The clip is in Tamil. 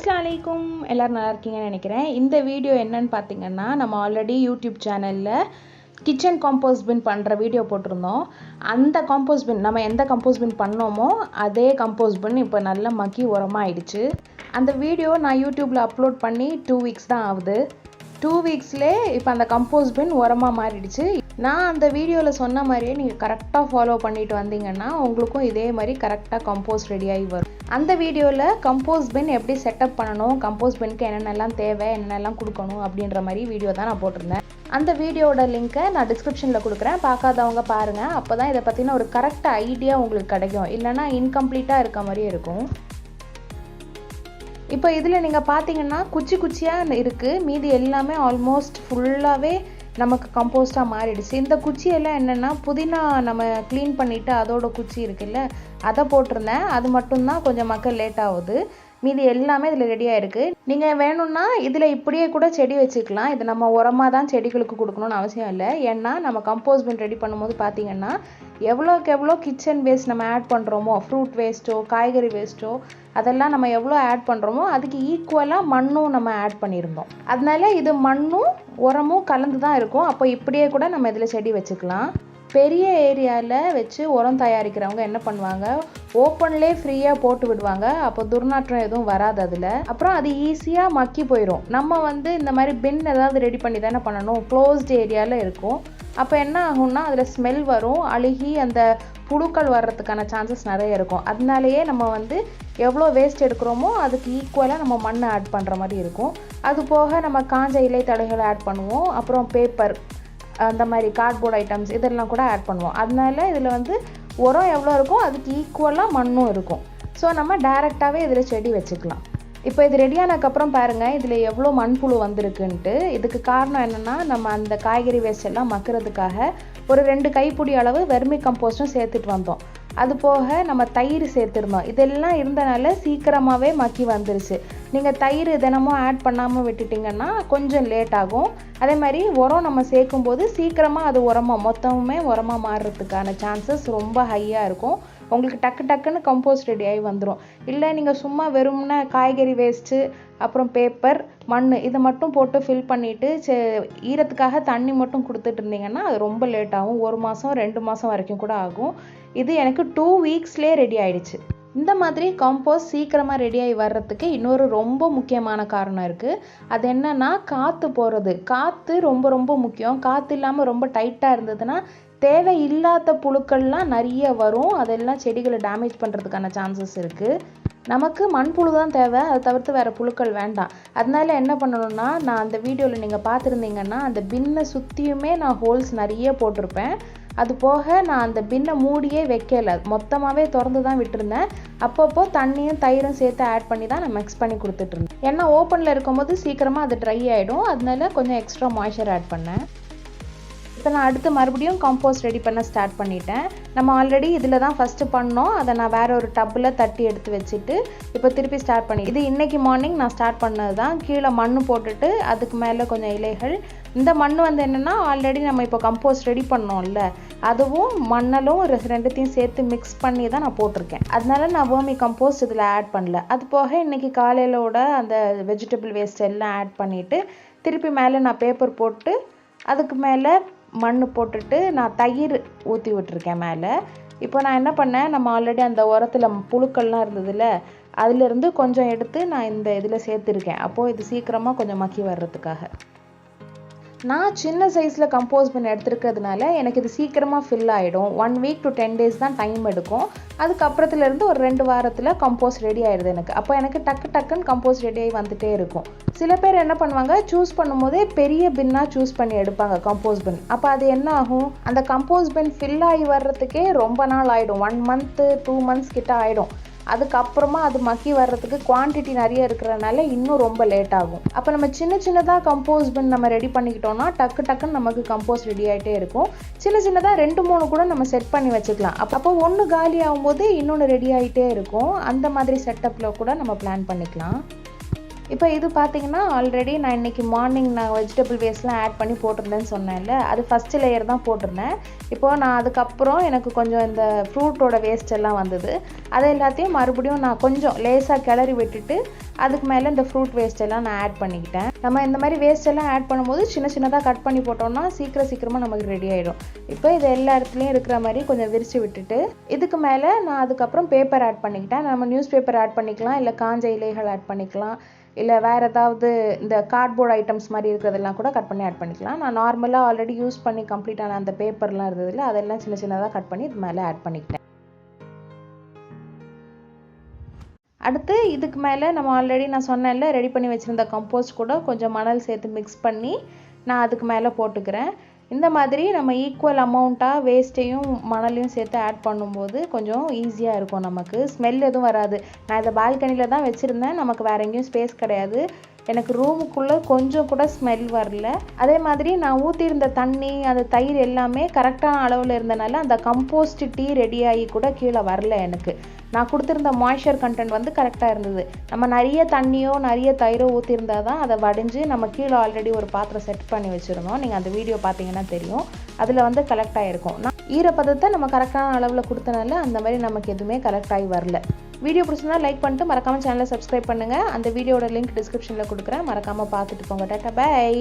அஸ்ஸலாமு அலைக்கும். எல்லோரும் நல்லா இருக்கீங்கன்னு நினைக்கிறேன். இந்த வீடியோ என்னன்னு பார்த்தீங்கன்னா, நம்ம ஆல்ரெடி யூடியூப் சேனலில் கிச்சன் காம்போஸ்ட் பின் பண்ணுற வீடியோ போட்டிருந்தோம். அந்த காம்போஸ்ட் பின் நம்ம எந்த காம்போஸ்ட் பின் பண்ணோமோ அதே காம்போஸ்ட் பின் இப்போ நல்லா மக்கி உரமாக ஆயிடுச்சு. அந்த வீடியோ நான் யூடியூப்பில் அப்லோட் பண்ணி 2 வீக்ஸ் தான் ஆகுது. 2 வீக்ஸ்லேயே இப்போ அந்த கம்போஸ்ட் பின் உரமாக மாறிடுச்சு. நான் அந்த வீடியோவில் சொன்ன மாதிரியே நீங்கள் கரெக்டாக ஃபாலோ பண்ணிட்டு வந்தீங்கன்னா உங்களுக்கும் இதே மாதிரி கரெக்டாக கம்போஸ்ட் ரெடியாகி வரும். அந்த வீடியோவில் கம்போஸ்ட் பின் எப்படி செட்டப் பண்ணணும், கம்போஸ்ட் பின்க்கு என்னென்னலாம் தேவை, என்னென்னலாம் கொடுக்கணும் அப்படின்ற மாதிரி வீடியோ தான் நான் போட்டிருந்தேன். அந்த வீடியோட லிங்க்கை நான் டிஸ்கிரிப்ஷனில் கொடுக்குறேன், பார்க்காதவங்க பாருங்கள். அப்போ தான் இதை பற்றின ஒரு கரெக்ட் ஐடியா உங்களுக்கு கிடைக்கும், இல்லைனா இன்கம்ப்ளீட்டாக இருக்க மாதிரியே இருக்கும். இப்போ இதில் நீங்கள் பார்த்தீங்கன்னா குச்சி குச்சியாக இருக்குது, மீதி எல்லாமே ஆல்மோஸ்ட் ஃபுல்லாகவே நமக்கு கம்போஸ்ட்டாக மாறிடுச்சு. இந்த குச்சியெல்லாம் என்னென்னா புதினா நம்ம க்ளீன் பண்ணிவிட்டு அதோட குச்சி இருக்குல்ல, அதை போட்டிருந்தேன். அது மட்டும்தான் கொஞ்சம் மக்கள் லேட் ஆகுது, மீதி எல்லாமே இதில் ரெடியாக இருக்குது. நீங்கள் வேணும்னா இதில் இப்படியே கூட செடி வச்சுக்கலாம். இது நம்ம உரமாக தான் செடிகளுக்கு கொடுக்கணும்னு அவசியம் இல்லை. ஏன்னா நம்ம கம்போஸ்ட் பின் ரெடி பண்ணும்போது பார்த்தீங்கன்னா எவ்வளோக்கு எவ்வளோ கிச்சன் வேஸ்ட் நம்ம ஆட் பண்ணுறோமோ, ஃப்ரூட் வேஸ்ட்டோ காய்கறி வேஸ்ட்டோ அதெல்லாம் நம்ம எவ்வளோ ஆட் பண்ணுறோமோ அதுக்கு ஈக்குவலாக மண்ணும் நம்ம ஆட் பண்ணியிருந்தோம். அதனால இது மண்ணும் உரமும் கலந்து தான் இருக்கும். அப்போ இப்படியே கூட நம்ம இதில் செடி வச்சுக்கலாம். பெரிய ஏரியாவில் வச்சு உரம் தயாரிக்கிறவங்க என்ன பண்ணுவாங்க, ஓப்பன்லேயே ஃப்ரீயாக போட்டு விடுவாங்க. அப்போ துர்நாற்றம் எதுவும் வராது அதில். அப்புறம் அது ஈஸியாக மக்கி போயிடும். நம்ம இந்த மாதிரி பின் ஏதாவது ரெடி பண்ணி தானே பண்ணணும், க்ளோஸ்ட் ஏரியாவில் இருக்கும். அப்போ என்ன ஆகும்னா அதில் ஸ்மெல் வரும், அழுகி அந்த புழுக்கள் வர்றதுக்கான சான்சஸ் நிறைய இருக்கும். அதனாலேயே நம்ம எவ்வளோ வேஸ்ட் எடுக்கிறோமோ அதுக்கு ஈக்குவலாக நம்ம மண்ணை ஆட் பண்ணுற மாதிரி இருக்கும். அது போக நம்ம காஞ்ச இலை தழைகளை ஆட் பண்ணுவோம், அப்புறம் பேப்பர், அந்த மாதிரி கார்ட்போர்ட் ஐட்டம்ஸ் இதெல்லாம் கூட ஆட் பண்ணுவோம். அதனால இதில் உரம் எவ்வளோ இருக்கும் அதுக்கு ஈக்குவலாக மண்ணும் இருக்கும். ஸோ நம்ம டைரெக்டாகவே இதில் செடி வச்சுக்கலாம். இப்போ இது ரெடியானதுக்கப்புறம் பாருங்கள் இதில் எவ்வளோ மண்புழு வந்திருக்குன்ட்டு. இதுக்கு காரணம் என்னென்னா நம்ம அந்த காய்கறி வேஸ்ட் எல்லாம் மக்கிறதுக்காக ஒரு 2 கைப்பிடி அளவு வெர்மி கம்போஸ்ட்டும் சேர்த்துட்டு வந்தோம். அது போக நம்ம தயிர் சேர்த்துருந்தோம். இதெல்லாம் இருந்தனால சீக்கிரமாகவே மக்கி வந்துருச்சு. நீங்கள் தயிர் தினமும் ஆட் பண்ணாமல் விட்டுட்டிங்கன்னா கொஞ்சம் லேட் ஆகும். அதே மாதிரி உரம் நம்ம சேர்க்கும்போது சீக்கிரமாக அது மொத்தமுமே உரமாக மாறுறதுக்கான சான்சஸ் ரொம்ப ஹையாக இருக்கும். உங்களுக்கு டக்குன்னு கம்போஸ்ட் ரெடி ஆகி வந்துடும். இல்லை நீங்கள் சும்மா வெறும்னா காய்கறி வேஸ்ட்டு அப்புறம் பேப்பர் மண் இதை மட்டும் போட்டு ஃபில் பண்ணிவிட்டு ஈரத்துக்காக தண்ணி மட்டும் கொடுத்துட்டு இருந்தீங்கன்னா அது ரொம்ப லேட் ஆகும். 1 மாதம் 2 மாதம் வரைக்கும் கூட ஆகும். இது எனக்கு 2 வீக்ஸ்லேயே ரெடி ஆகிடுச்சு. இந்த மாதிரி கம்போஸ்ட் சீக்கிரமாக ரெடியாகி வர்றதுக்கு இன்னொரு ரொம்ப முக்கியமான காரணம் இருக்குது. அது என்னன்னா காற்று போகிறது. காற்று ரொம்ப ரொம்ப முக்கியம். காற்று இல்லாமல் ரொம்ப டைட்டாக இருந்ததுன்னா தேவையில்லாத புழுக்கள்லாம் நிறைய வரும். அதெல்லாம் செடிகளை டேமேஜ் பண்ணுறதுக்கான சான்சஸ் இருக்குது. நமக்கு மண்புழு தான் தேவை, அதை தவிர்த்து வேறு புழுக்கள் வேண்டாம். அதனால என்ன பண்ணணும்னா, நான் அந்த வீடியோவில் நீங்கள் பார்த்துருந்தீங்கன்னா அந்த பின்னை சுற்றியுமே நான் ஹோல்ஸ் நிறைய போட்டிருப்பேன். அது போக நான் அந்த பின்னை மூடியே வைக்கலை, மொத்தமாகவே திறந்து தான் விட்டுருந்தேன். அப்பப்போ தண்ணியும் தயிரும் சேர்த்து ஆட் பண்ணி தான் நான் மிக்ஸ் பண்ணி கொடுத்துட்ருந்தேன். ஏன்னா ஓப்பனில் இருக்கும்போது சீக்கிரமாக அது ட்ரை ஆகிடும். அதனால கொஞ்சம் எக்ஸ்ட்ரா மாய்ச்சர் ஆட் பண்ணேன். இப்போ நான் அடுத்து மறுபடியும் கம்போஸ்ட் ரெடி பண்ண ஸ்டார்ட் பண்ணிட்டேன். நம்ம ஆல்ரெடி இதில் தான் ஃபஸ்ட்டு பண்ணோம், அதை நான் வேறு ஒரு டப்பில் தட்டி எடுத்து வச்சுட்டு இப்போ திருப்பி ஸ்டார்ட் பண்ணி இது இன்றைக்கி மார்னிங் நான் ஸ்டார்ட் பண்ணது தான். கீழே மண் போட்டுட்டு அதுக்கு மேலே கொஞ்சம் இலைகள். இந்த மண் என்னென்னா ஆல்ரெடி நம்ம இப்போ கம்போஸ்ட் ரெடி பண்ணோம்ல, அதுவும் மண்ணலும் ரெண்டுத்தையும் சேர்த்து மிக்ஸ் பண்ணி தான் நான் போட்டிருக்கேன். அதனால நான் வெர்மி கம்போஸ்ட் இதில் ஆட் பண்ணல. அது போக இன்றைக்கி காலையிலோட அந்த வெஜிடபிள் வேஸ்ட் எல்லாம் ஆட் பண்ணிவிட்டு திருப்பி மேலே நான் பேப்பர் போட்டு அதுக்கு மேலே மண் போட்டுட்டு நான் தயிர் ஊற்றி விட்டுருக்கேன் மேலே. இப்போ நான் என்ன பண்ணேன், நம்ம ஆல்ரெடி அந்த உரத்தில் புழுக்கள்லாம் இருந்ததில்ல, அதிலிருந்து கொஞ்சம் எடுத்து நான் இந்த இதில் சேர்த்துருக்கேன். அப்போது இது சீக்கிரமாக கொஞ்சம் மக்கி வர்றதுக்காக. நான் சின்ன சைஸில் கம்போஸ்ட் பின் எடுத்துருக்கிறதுனால எனக்கு இது சீக்கிரமாக ஃபில் ஆகிடும். 1 வீக் to 10 days தான் டைம் எடுக்கும். அதுக்கப்புறத்துலேருந்து ஒரு 2 வாரத்தில் கம்போஸ்ட் ரெடி ஆகிடுது எனக்கு. அப்போ எனக்கு டக்குன்னு கம்போஸ்ட் ரெடி ஆகி வந்துகிட்டே இருக்கும். சில பேர் என்ன பண்ணுவாங்க, சூஸ் பண்ணும்போதே பெரிய பின்னாக சூஸ் பண்ணி எடுப்பாங்க கம்போஸ்ட் பின். அப்போ அது என்ன ஆகும், அந்த கம்போஸ்ட் பின் ஃபில் ஆகி வர்றதுக்கே ரொம்ப நாள் ஆகிடும். 1 month 2 months கிட்ட ஆகிடும். அதுக்கப்புறமா அது மக்கி வர்றதுக்கு குவான்டிட்டி நிறைய இருக்கிறதுனால இன்னும் ரொம்ப லேட் ஆகும். அப்போ நம்ம சின்னதாக கம்போஸ்ட் பின் நம்ம ரெடி பண்ணிக்கிட்டோம்னா டக்குன்னு நமக்கு கம்போஸ்ட் ரெடி ஆகிட்டே இருக்கும். சின்னதாக 2-3 கூட நம்ம செட் பண்ணி வச்சுக்கலாம். அப்போ ஒன்று காலி ஆகும்போது இன்னொன்று ரெடி ஆகிட்டே இருக்கும். அந்த மாதிரி செட்டப்பில் கூட நம்ம பிளான் பண்ணிக்கலாம். இப்போ இது பார்த்தீங்கன்னா ஆல்ரெடி நான் இன்றைக்கி மார்னிங் நான் வெஜிடபிள் வேஸ்ட்லாம் ஆட் பண்ணி போட்டிருந்தேன்னு சொன்னேன்ல, அது ஃபஸ்ட்டு லேயர் தான் போட்டிருந்தேன். இப்போது நான் அதுக்கப்புறம் எனக்கு கொஞ்சம் இந்த ஃப்ரூட்டோட வேஸ்ட் எல்லாம் வந்தது, அதை எல்லாத்தையும் மறுபடியும் நான் கொஞ்சம் லேசாக கிளறி விட்டுட்டு அதுக்கு மேலே இந்த ஃப்ரூட் வேஸ்ட் எல்லாம் நான் ஆட் பண்ணிக்கிட்டேன். நம்ம இந்த மாதிரி வேஸ்ட் எல்லாம் ஆட் பண்ணும்போது சின்ன சின்னதாக கட் பண்ணி போட்டோம்னா சீக்கிரமாக நமக்கு ரெடி ஆகிடும். இப்போ இது எல்லா இடத்துலையும் இருக்கிற மாதிரி கொஞ்சம் விரித்து விட்டுட்டு இதுக்கு மேலே நான் அதுக்கப்புறம் பேப்பர் ஆட் பண்ணிக்கிட்டேன். நம்ம நியூஸ் பேப்பர் ஆட் பண்ணிக்கலாம், இல்லை காஞ்ச இலைகள் ஆட் பண்ணிக்கலாம், இல்லை வேறு ஏதாவது இந்த கார்ட்போர்ட் ஐட்டம்ஸ் மாதிரி இருக்கிறதெல்லாம் கூட கட் பண்ணி ஆட் பண்ணிக்கலாம். நான் நார்மலாக ஆல்ரெடி யூஸ் பண்ணி கம்ப்ளீட்டான அந்த பேப்பர்லாம் இருந்ததில்ல, அதெல்லாம் சின்ன சின்னதாக கட் பண்ணி இது மேலே ஆட் பண்ணிக்கிட்டேன். அடுத்து இதுக்கு மேலே நம்ம ஆல்ரெடி நான் சொன்னேன்ல ரெடி பண்ணி வச்சுருந்த கம்போஸ்ட் கூட கொஞ்சம் மணல் சேர்த்து மிக்ஸ் பண்ணி நான் அதுக்கு மேலே போட்டுக்கிறேன். இந்த மாதிரி நம்ம ஈக்குவல் அமௌண்ட்டாக வேஸ்ட்டையும் மணலையும் சேர்த்து ஆட் பண்ணும்போது கொஞ்சம் ஈஸியாக இருக்கும், நமக்கு ஸ்மெல் எதுவும் வராது. நான் இதை பால்கனியில் தான் வச்சுருந்தேன், நமக்கு வேறு எங்கேயும் ஸ்பேஸ் கிடையாது, எனக்கு ரூமுக்குள்ளே கொஞ்சம் கூட ஸ்மெல் வரல. அதே மாதிரி நான் ஊற்றிருந்த தண்ணி அந்த தயிர் எல்லாமே கரெக்டான அளவில் இருந்தனால அந்த கம்போஸ்ட் டீ ரெடியாகி கூட கீழே வரல. எனக்கு நான் கொடுத்துருந்த மாய்ஸ்சர் கண்டென்ட் வந்து கரெக்டாக இருந்தது. நம்ம நிறைய தண்ணியோ நிறைய தயிரோ ஊற்றிருந்தா தான் அதை வடிஞ்சு நம்ம கீழே ஆல்ரெடி ஒரு பாத்திரம் செட் பண்ணி வச்சுருந்தோம். நீங்கள் அந்த வீடியோ பார்த்தீங்கன்னா தெரியும், அதில் வந்து கலெக்ட் ஆகிருக்கும். நான் ஈரப்பதத்தை நம்ம கரெக்டான அளவில் கொடுத்தனால அந்த மாதிரி நமக்கு எதுவுமே கலெக்ட் ஆகி வரல. வீடியோ பிடிச்சிருந்தா லைக் பண்ணிட்டு மறக்காமல் சேனலை சப்ஸ்கிரைப் பண்ணுங்கள். அந்த வீடியோட லிங்க் டிஸ்கிரிப்ஷனில் கொடுக்குறேன், மறக்காமல் பார்த்துட்டு போங்க. Tata by.